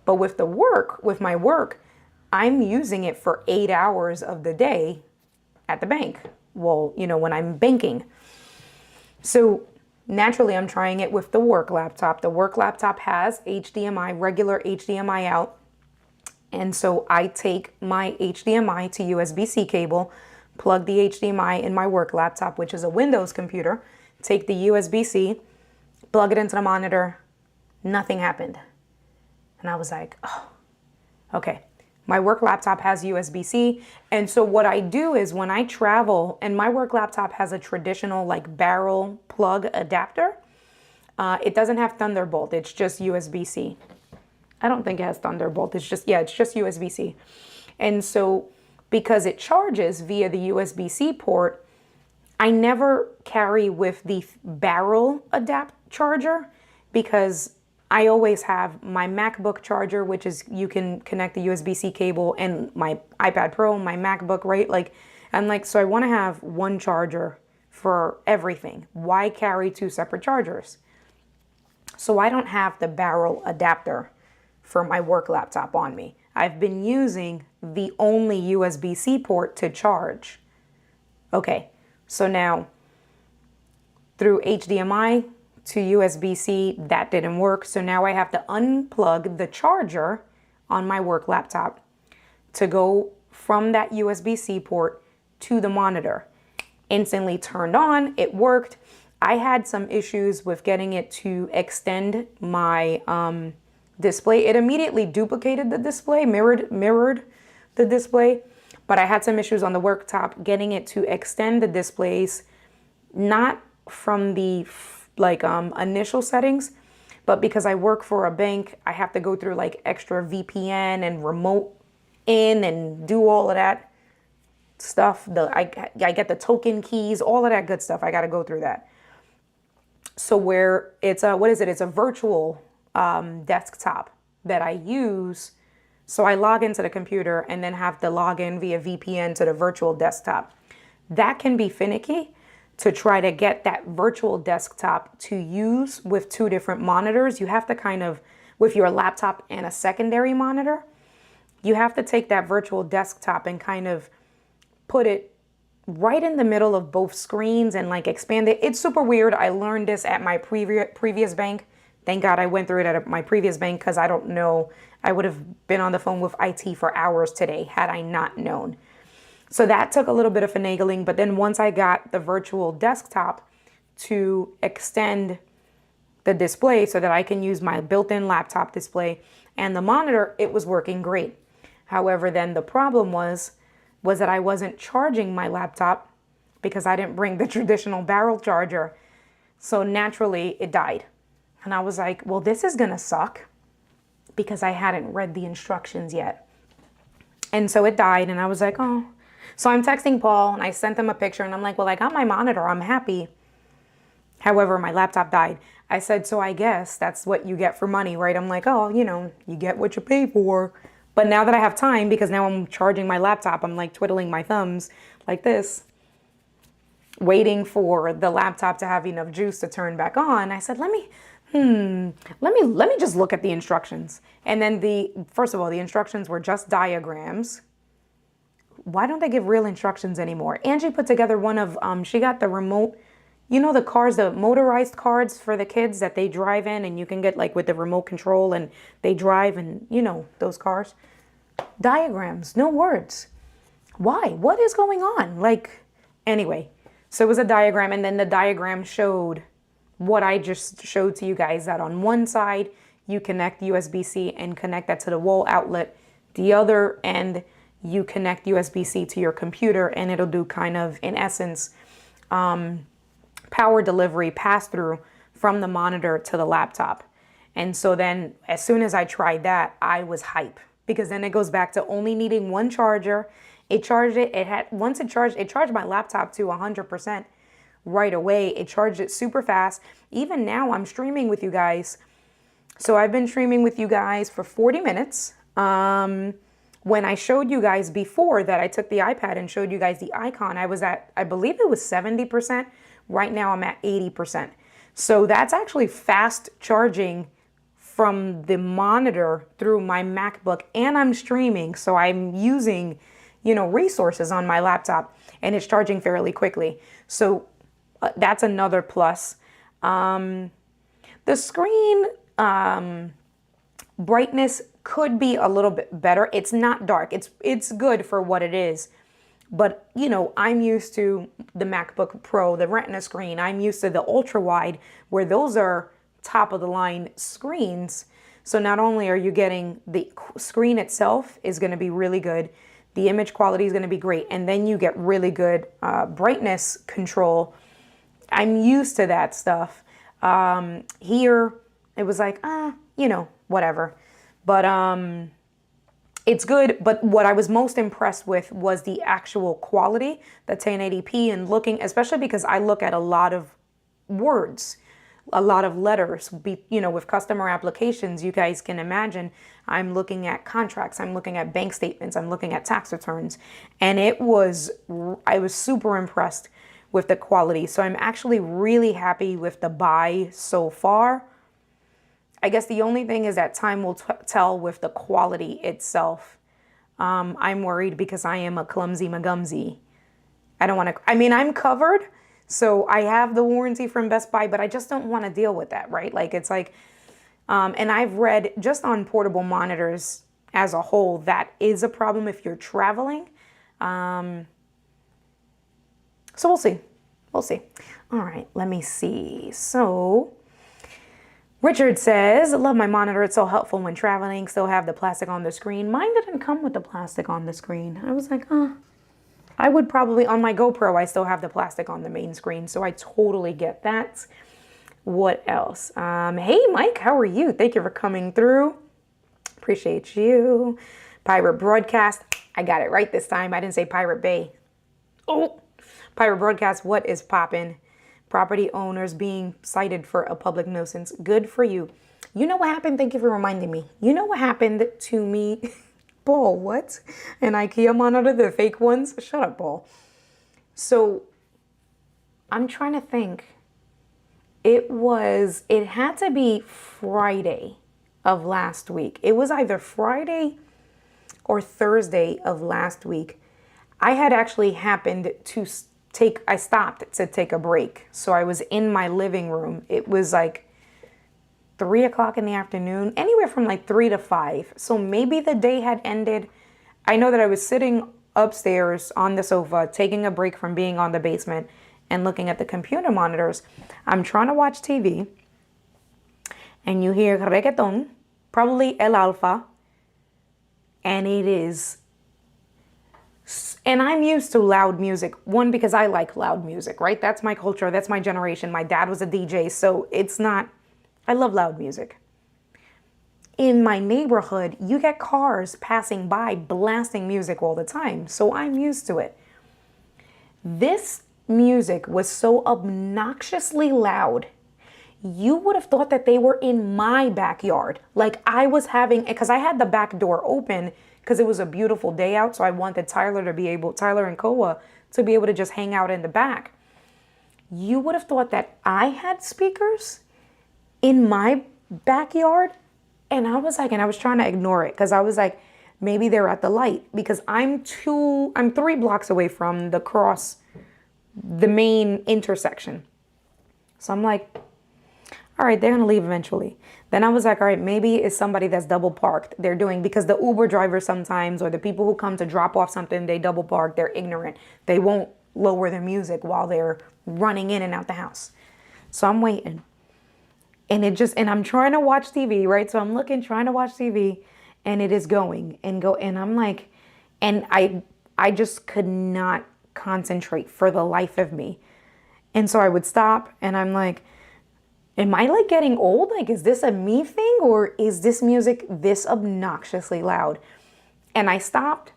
But with my work, I'm using it for 8 hours of the day at the bank. Well, when I'm banking. So naturally, I'm trying it with the work laptop. The work laptop has HDMI, regular HDMI out. And so I take my HDMI to USB-C cable, plug the HDMI in my work laptop, which is a Windows computer, take the USB-C, plug it into the monitor. Nothing happened. And I was like, oh, okay. My work laptop has USB-C. And so what I do is when I travel, and my work laptop has a traditional like barrel plug adapter. It doesn't have Thunderbolt. It's just USB-C. I don't think it has Thunderbolt. It's just USB-C. And so because it charges via the USB-C port, I never carry with the barrel adapt charger, because I always have my MacBook charger, which is you can connect the USB-C cable, and my iPad Pro, my MacBook, right? So I want to have one charger for everything. Why carry two separate chargers? So I don't have the barrel adapter for my work laptop on me. I've been using the only USB-C port to charge. Okay, so now through HDMI to USB-C, that didn't work. So now I have to unplug the charger on my work laptop to go from that USB-C port to the monitor. Instantly turned on, it worked. I had some issues with getting it to extend my display. It immediately duplicated the display, mirrored the display, but I had some issues on the worktop getting it to extend the displays, not from the initial settings, but because I work for a bank, I have to go through like extra VPN and remote in and do all of that stuff. I get the token keys, all of that good stuff. I got to go through that. So where it's it's a virtual desktop that I use. So I log into the computer and then have to log in via VPN to the virtual desktop. That can be finicky to try to get that virtual desktop to use with two different monitors. You have to with your laptop and a secondary monitor, you have to take that virtual desktop and kind of put it right in the middle of both screens and expand it. It's super weird. I learned this at my previous bank. Thank God I went through it at my previous bank, because I don't know, I would have been on the phone with IT for hours today had I not known. So that took a little bit of finagling, but then once I got the virtual desktop to extend the display so that I can use my built-in laptop display and the monitor, it was working great. However, then the problem was that I wasn't charging my laptop because I didn't bring the traditional barrel charger. So naturally it died. And I was like, well, this is gonna suck, because I hadn't read the instructions yet. And so it died, and I was like, oh. So I'm texting Paul and I sent him a picture and I'm like, well, I got my monitor, I'm happy. However, my laptop died. I said, so I guess that's what you get for money, right? I'm like, oh, you get what you pay for. But now that I have time, because now I'm charging my laptop, I'm twiddling my thumbs like this, waiting for the laptop to have enough juice to turn back on. I said, let me just look at the instructions. And then first of all, the instructions were just diagrams why don't they give real instructions anymore? Angie put together one of, she got the remote, you know, the cars, the motorized cars for the kids that they drive in, and you can get like with the remote control and they drive, and you know, those cars. Diagrams, no words. Why? What is going on? Like, anyway, so it was a diagram, and then the diagram showed what I just showed to you guys, that on one side you connect USB-C and connect that to the wall outlet. The other end, you connect USB-C to your computer, and it'll do kind of, in essence, power delivery pass through from the monitor to the laptop. And so then as soon as I tried that, I was hype, because then it goes back to only needing one charger. It charged it. Once it charged my laptop to 100% right away. It charged it super fast. Even now I'm streaming with you guys. So I've been streaming with you guys for 40 minutes. When I showed you guys before that I took the iPad and showed you guys the icon, I was at, I believe it was 70%. Right now I'm at 80%. So that's actually fast charging from the monitor through my MacBook, and I'm streaming. So I'm using, you know, resources on my laptop, and it's charging fairly quickly. So that's another plus. The screen brightness could be a little bit better. It's not dark. It's good for what it is. But, you know, I'm used to the MacBook Pro, the Retina screen. I'm used to the ultra wide, where those are top of the line screens. So not only are you getting the screen itself is going to be really good, the image quality is going to be great, and then you get really good brightness control. I'm used to that stuff. Here, it was like, you know, whatever. But it's good. But what I was most impressed with was the actual quality, the 1080p, and looking, especially because I look at a lot of words, a lot of letters, you know, with customer applications. You guys can imagine I'm looking at contracts, I'm looking at bank statements, I'm looking at tax returns, and I was super impressed with the quality. So I'm actually really happy with the buy so far. I guess the only thing is that time will tell with the quality itself. I'm worried because I am a clumsy magumsy. I don't want to, I mean, I'm covered. So I have the warranty from Best Buy, but I just don't want to deal with that, right? Like, it's like, and I've read just on portable monitors as a whole, that is a problem if you're traveling. So we'll see. We'll see. All right, let me see. So Richard says, I love my monitor. It's so helpful when traveling. Still have the plastic on the screen. Mine didn't come with the plastic on the screen. I was like, I would probably, on my GoPro, I still have the plastic on the main screen. So I totally get that. What else? Hey, Mike, how are you? Thank you for coming through. Appreciate you. Pirate Broadcast. I got it right this time. I didn't say Pirate Bay. Oh, Pirate Broadcast, what is poppin'? Property owners being cited for a public nuisance. Good for you. You know what happened? Thank you for reminding me. You know what happened to me? Paul, what? An IKEA monitor, the fake ones? Shut up, Paul. So I'm trying to think. It had to be Friday of last week. It was either Friday or Thursday of last week. I had actually happened to I stopped to take a break. So I was in my living room. It was like 3 o'clock in the afternoon, anywhere from like 3 to 5. So maybe the day had ended. I know that I was sitting upstairs on the sofa, taking a break from being on the basement and looking at the computer monitors. I'm trying to watch TV and you hear reggaeton, probably El Alfa, and it is. And I'm used to loud music. One, because I like loud music, right? That's my culture. That's my generation. My dad was a DJ, so it's not, I love loud music. In my neighborhood, you get cars passing by blasting music all the time, so I'm used to it. This music was so obnoxiously loud, you would have thought that they were in my backyard. Like I was having, because I had the back door open, because it was a beautiful day out, so I wanted Tyler and Koa to be able to just hang out in the back. You would have thought that I had speakers in my backyard, and I was trying to ignore it, because I was like, Maybe they're at the light because I'm 3 blocks away from the main intersection. So I'm like, all right, they're going to leave eventually. Then I was like, all right, maybe it's somebody that's double parked. They're doing, because the Uber drivers sometimes, or the people who come to drop off something, they double park, they're ignorant. They won't lower their music while they're running in and out the house. So I'm waiting. And I'm trying to watch TV, right? So I'm looking, trying to watch TV, and it is going and I'm like, and I just could not concentrate for the life of me. And so I would stop and I'm like, am I like getting old? Like, is this a me thing, or is this music this obnoxiously loud? And I stopped.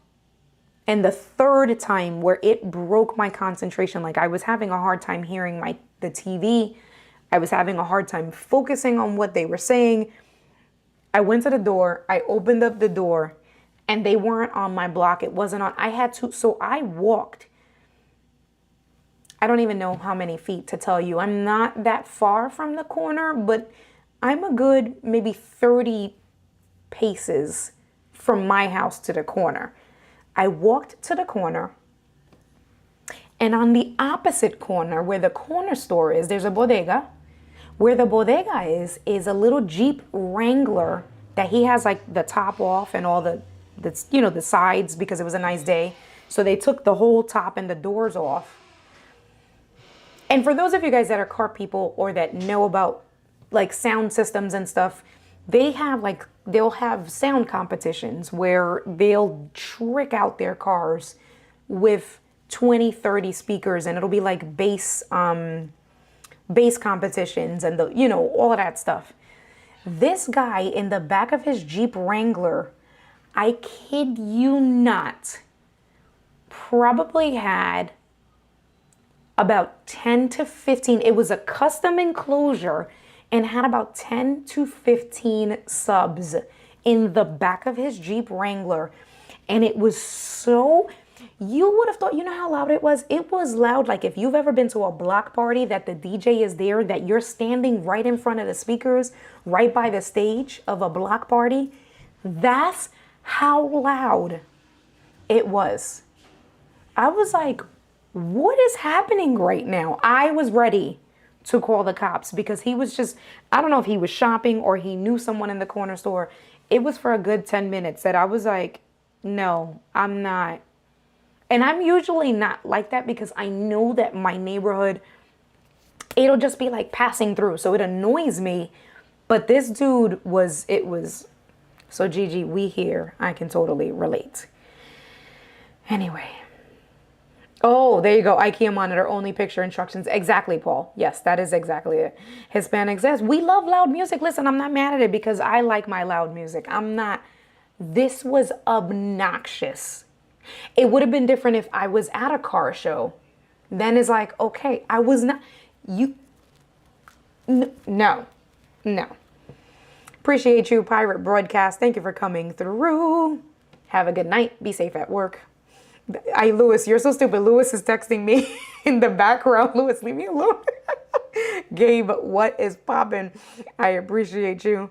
And the third time, where it broke my concentration, like I was having a hard time hearing the TV. I was having a hard time focusing on what they were saying. I went to the door. I opened up the door, and they weren't on my block. It wasn't on. So I walked. I don't even know how many feet to tell you. I'm not that far from the corner, but I'm a good maybe 30 paces from my house to the corner. I walked to the corner, and on the opposite corner where the corner store is, there's a bodega. Where the bodega is a little Jeep Wrangler that he has like the top off and all the sides, because it was a nice day. So they took the whole top and the doors off. And for those of you guys that are car people or that know about like sound systems and stuff, they'll have sound competitions where they'll trick out their cars with 20, 30 speakers, and it'll be like bass competitions and all of that stuff. This guy in the back of his Jeep Wrangler, I kid you not, probably had about 10 to 15. It was a custom enclosure and had about 10 to 15 subs in the back of his Jeep Wrangler. And it was so, you would have thought, you know how loud it was? It was loud. Like if you've ever been to a block party that the DJ is there, that you're standing right in front of the speakers, right by the stage of a block party. That's how loud it was. I was like, what is happening right now? I was ready to call the cops because he was just, I don't know if he was shopping or he knew someone in the corner store. It was for a good 10 minutes that I was like, no, I'm not. And I'm usually not like that because I know that my neighborhood, it'll just be like passing through. So it annoys me. But this dude so Gigi, we here, I can totally relate. Anyway. Oh, there you go. IKEA monitor, only picture instructions. Exactly, Paul. Yes, that is exactly it. Hispanic says, we love loud music. Listen, I'm not mad at it because I like my loud music. This was obnoxious. It would have been different if I was at a car show. Then it's like, okay, I was not, no. Appreciate you, Pirate Broadcast. Thank you for coming through. Have a good night. Be safe at work. Lewis, you're so stupid. Lewis is texting me in the background. Lewis, leave me alone. Gabe, what is popping? I appreciate you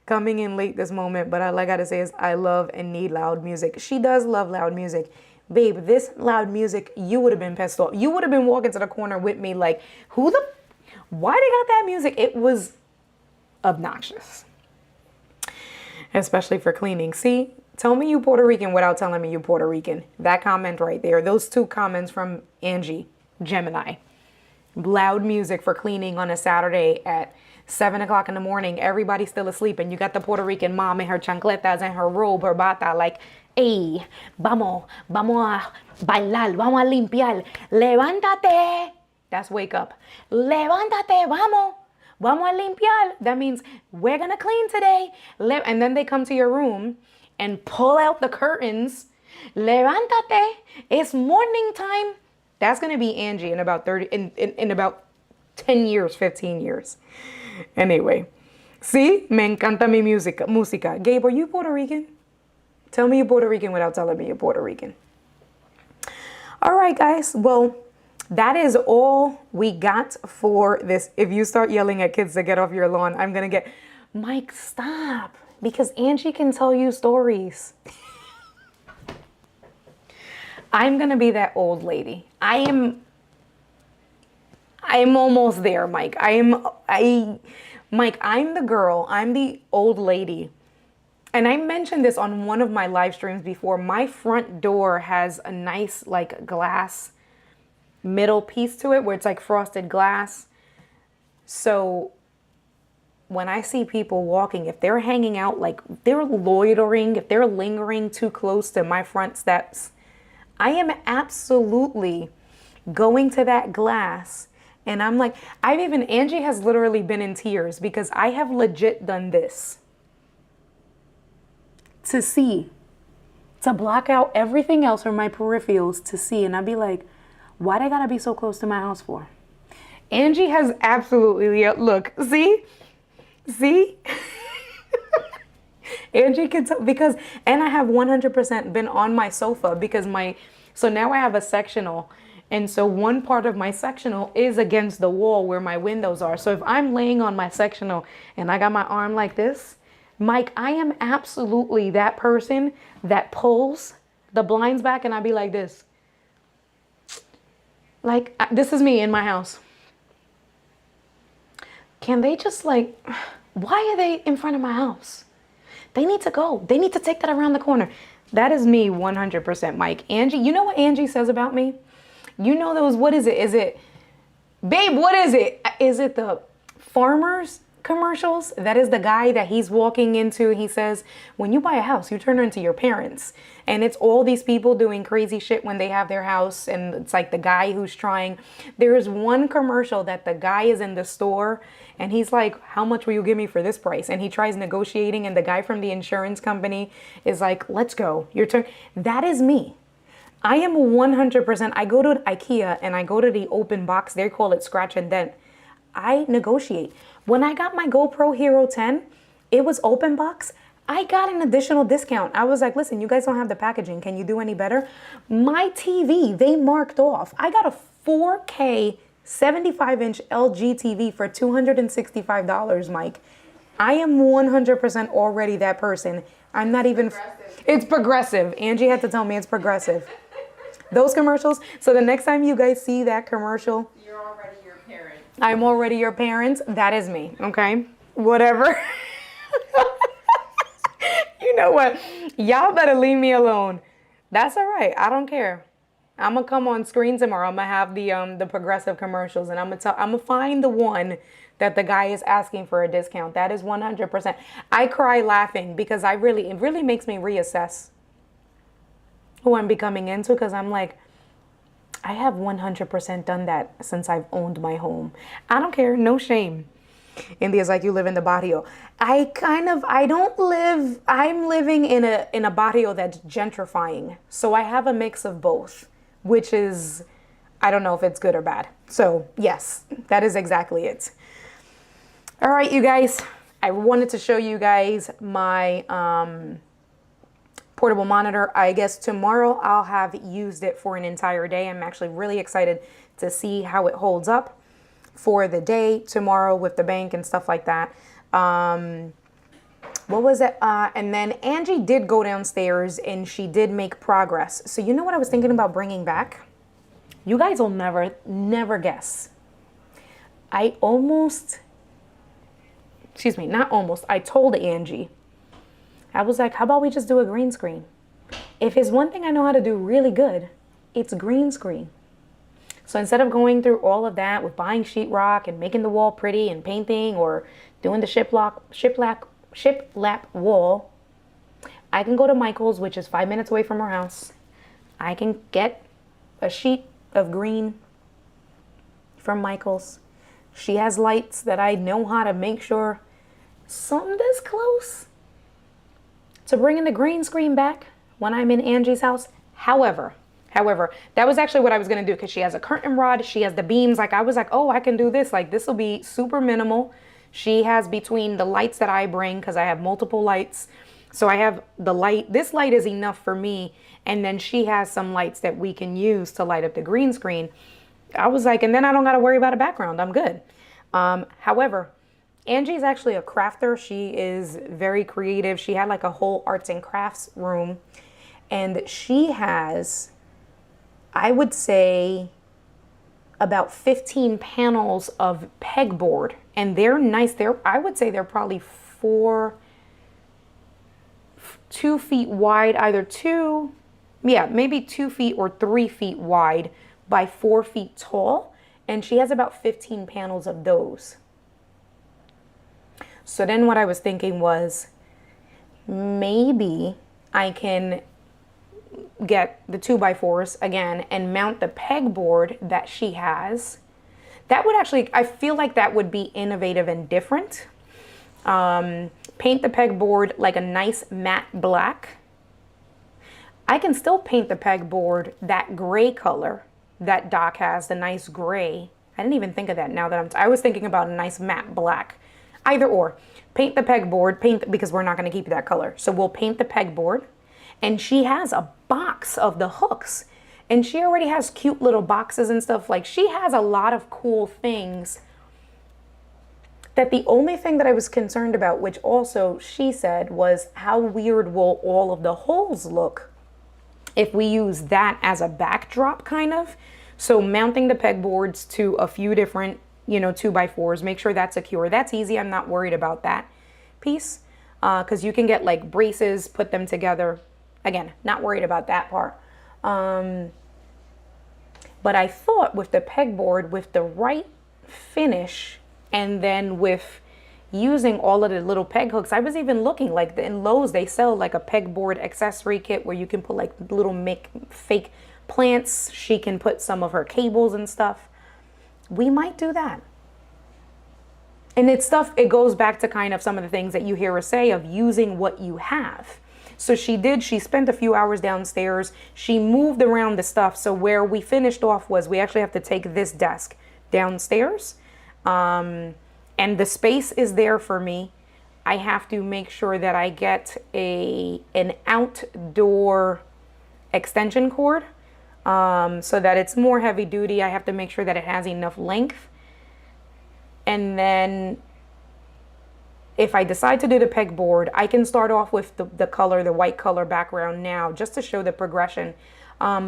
coming in late this moment, but all I gotta say is I love and need loud music. She does love loud music. Babe, this loud music, you would have been pissed off. You would have been walking to the corner with me like, why they got that music? It was obnoxious. Especially for cleaning. See? Tell me you Puerto Rican without telling me you Puerto Rican. That comment right there. Those two comments from Angie, Gemini. Loud music for cleaning on a Saturday at 7 o'clock in the morning. Everybody's still asleep and you got the Puerto Rican mom in her chancletas and her robe, her bata, like, hey, vamos a bailar, vamos a limpiar. Levántate. That's wake up. Levántate, vamos a limpiar. That means we're going to clean today. And then they come to your room and pull out the curtains. Levántate, it's morning time. That's gonna be Angie in about 10 years, 15 years. Anyway, see, me encanta mi música. Gabe, are you Puerto Rican? Tell me you're Puerto Rican without telling me you're Puerto Rican. All right, guys. Well, that is all we got for this. If you start yelling at kids to get off your lawn, I'm gonna get, Mike, stop. Because Angie can tell you stories. I'm gonna be that old lady. I'm almost there, Mike. Mike, I'm the girl. I'm the old lady. And I mentioned this on one of my live streams before. My front door has a nice like glass middle piece to it where it's like frosted glass. So when I see people walking, if they're hanging out, like they're loitering, if they're lingering too close to my front steps, I am absolutely going to that glass. And I'm like, Angie has literally been in tears because I have legit done this to see, to block out everything else from my peripherals to see. And I'd be like, why'd I gotta be so close to my house for? Angie has absolutely, look, see? Angie can tell because, and I have 100% been on my sofa because so now I have a sectional. And so one part of my sectional is against the wall where my windows are. So if I'm laying on my sectional and I got my arm like this, Mike, I am absolutely that person that pulls the blinds back and I be like this. Like, this is me in my house. Can they just like, why are they in front of my house? They need to go. They need to take that around the corner. That is me 100%, Mike. Angie, you know what Angie says about me? You know those, what is it? Is it, babe, what is it? Is it the Farmers commercials? That is the guy that he's walking into. He says, when you buy a house, you turn her into your parents. And it's all these people doing crazy shit when they have their house. And it's like the guy who's trying. There's one commercial that the guy is in the store and he's like, how much will you give me for this price? And he tries negotiating and the guy from the insurance company is like, let's go. Your turn. That is me. I am 100%. I go to IKEA and I go to the open box. They call it scratch and dent. I negotiate. When I got my GoPro Hero 10, it was open box. I got an additional discount. I was like, listen, you guys don't have the packaging. Can you do any better? My TV, they marked off. I got a 4K 75-inch LG TV for $265, Mike. I am 100% already that person. I'm not even... It's progressive. Angie had to tell me it's progressive. Those commercials. So the next time you guys see that commercial... You're already your parent. I'm already your parents. That is me. Okay? Whatever. You know what? Y'all better leave me alone. That's all right. I don't care. I'm gonna come on screen tomorrow. I'm gonna have the progressive commercials, and I'm gonna find the one that the guy is asking for a discount. That is 100%. I cry laughing because it really makes me reassess who I'm becoming into, because I'm like, I have 100% done that since I've owned my home. I don't care, no shame. India's like, you live in the barrio. I'm living in a barrio that's gentrifying. So I have a mix of both, which is, I don't know if it's good or bad. So yes, that is exactly it. All right, you guys, I wanted to show you guys my portable monitor. I guess tomorrow I'll have used it for an entire day. I'm actually really excited to see how it holds up for the day tomorrow with the bank and stuff like that. What was it? And then Angie did go downstairs and she did make progress. So you know what I was thinking about bringing back? You guys will never guess. I told Angie, I was like, how about we just do a green screen? If it's one thing I know how to do really good, it's green screen. So instead of going through all of that with buying sheetrock and making the wall pretty and painting or doing the shiplap wall, I can go to Michael's, which is 5 minutes away from her house. I can get a sheet of green from Michael's. She has lights that I know how to make sure something this close to bringing the green screen back when I'm in Angie's house. However, that was actually what I was going to do, because she has a curtain rod. She has the beams. Like, I was like, oh, I can do this. Like, this will be super minimal. She has between the lights that I bring, because I have multiple lights. So I have the light. This light is enough for me. And then she has some lights that we can use to light up the green screen. I was like, and then I don't got to worry about a background. I'm good. However, Angie's actually a crafter. She is very creative. She had like a whole arts and crafts room. And she has I would say about 15 panels of pegboard, and they're nice. I would say they're probably 2 feet wide, maybe 2 feet or 3 feet wide by 4 feet tall. And she has about 15 panels of those. So then what I was thinking was maybe I can get the 2x4s again and mount the pegboard that she has. That would actually, I feel like that would be innovative and different. Paint the pegboard like a nice matte black. I can still paint the pegboard that gray color that Doc has, the nice gray. I didn't even think of that now that I was thinking about a nice matte black. Either or. Paint the pegboard, because we're not going to keep that color. So we'll paint the pegboard. And she has a box of the hooks. And she already has cute little boxes and stuff. Like, she has a lot of cool things. That the only thing that I was concerned about, which also she said, was how weird will all of the holes look if we use that as a backdrop, kind of. So mounting the pegboards to a few different, 2x4s, make sure that's secure. That's easy. I'm not worried about that piece, because you can get like braces, put them together. Again, not worried about that part. But I thought with the pegboard, with the right finish, and then with using all of the little peg hooks, I was even looking like in Lowe's, they sell like a pegboard accessory kit where you can put like little fake plants. She can put some of her cables and stuff. We might do that. And it goes back to kind of some of the things that you hear her say of using what you have. So she spent a few hours downstairs. She moved around the stuff. So where we finished off was we actually have to take this desk downstairs. And the space is there for me. I have to make sure that I get an outdoor extension cord, so that it's more heavy duty. I have to make sure that it has enough length. And then if I decide to do the pegboard, I can start off with the white color background now, just to show the progression.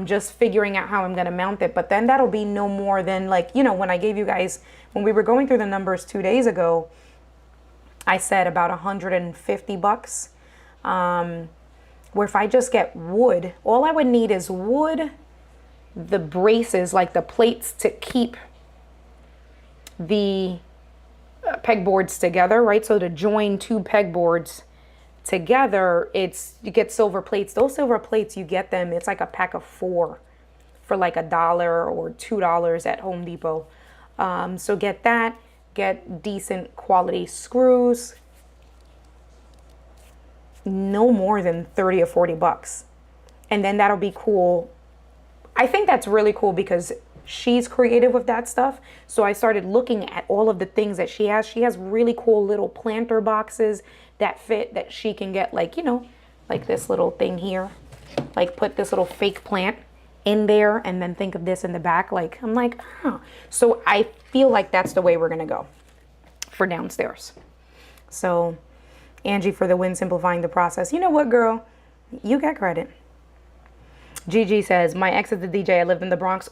Just figuring out how I'm going to mount it. But then that'll be no more than when I gave you guys, when we were going through the numbers 2 days ago, I said about $150. Where if I just get wood, all I would need is wood, the braces, like the plates to keep the pegboards together, right? So to join 2 pegboards together, you get silver plates. Those silver plates, you get them, it's like a pack of 4 for like $1 or $2 at Home Depot. So get that, get decent quality screws, no more than 30 or 40 bucks. And then that'll be cool. I think that's really cool because she's creative with that stuff. So I started looking at all of the things that she has. She has really cool little planter boxes that fit, that she can get like this little thing here, like put this little fake plant in there and then think of this in the back. I'm like, huh. So I feel like that's the way we're going to go for downstairs. So Angie for the win, simplifying the process. You know what, girl? You get credit. Gigi says, my ex is the DJ. I lived in the Bronx.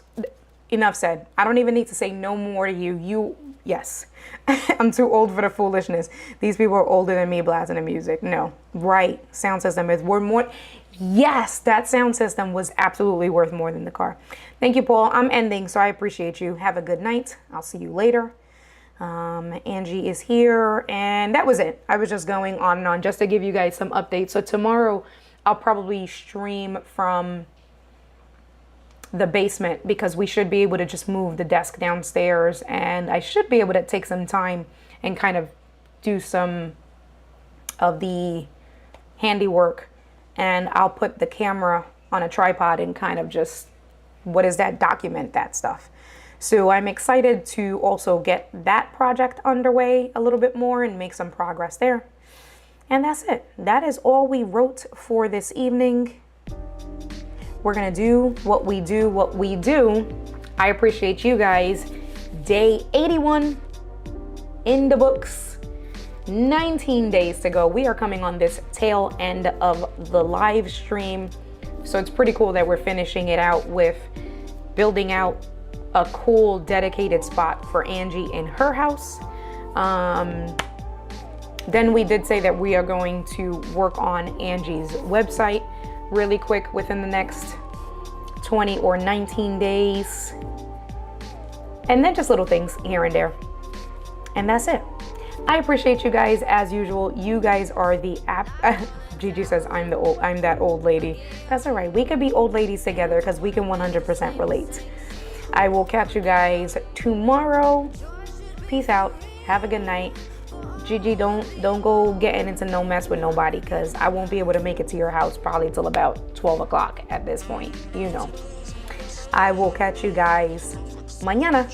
Enough said. I don't even need to say no more to you. Yes. I'm too old for the foolishness. These people are older than me blasting the music. No. Right. Sound system is worth more. Yes, that sound system was absolutely worth more than the car. Thank you, Paul. I'm ending, so I appreciate you. Have a good night. I'll see you later. Angie is here, and that was it. I was just going on and on just to give you guys some updates. So tomorrow I'll probably stream from the basement because we should be able to just move the desk downstairs, and I should be able to take some time and kind of do some of the handiwork, and I'll put the camera on a tripod and kind of just document that stuff. So I'm excited to also get that project underway a little bit more and make some progress there. And that's it. That is all we wrote for this evening. We're gonna do what we do. I appreciate you guys. Day 81 in the books. 19 days to go. We are coming on this tail end of the live stream. So it's pretty cool that we're finishing it out with building out a cool dedicated spot for Angie in her house. Then we did say that we are going to work on Angie's website really quick within the next 20 or 19 days. And then just little things here and there. And that's it. I appreciate you guys as usual. You guys are the Gigi says I'm that old lady. That's all right. We could be old ladies together because we can 100% relate. I will catch you guys tomorrow. Peace out. Have a good night. Gigi, don't go getting into no mess with nobody, because I won't be able to make it to your house probably till about 12 o'clock at this point. You know. I will catch you guys mañana.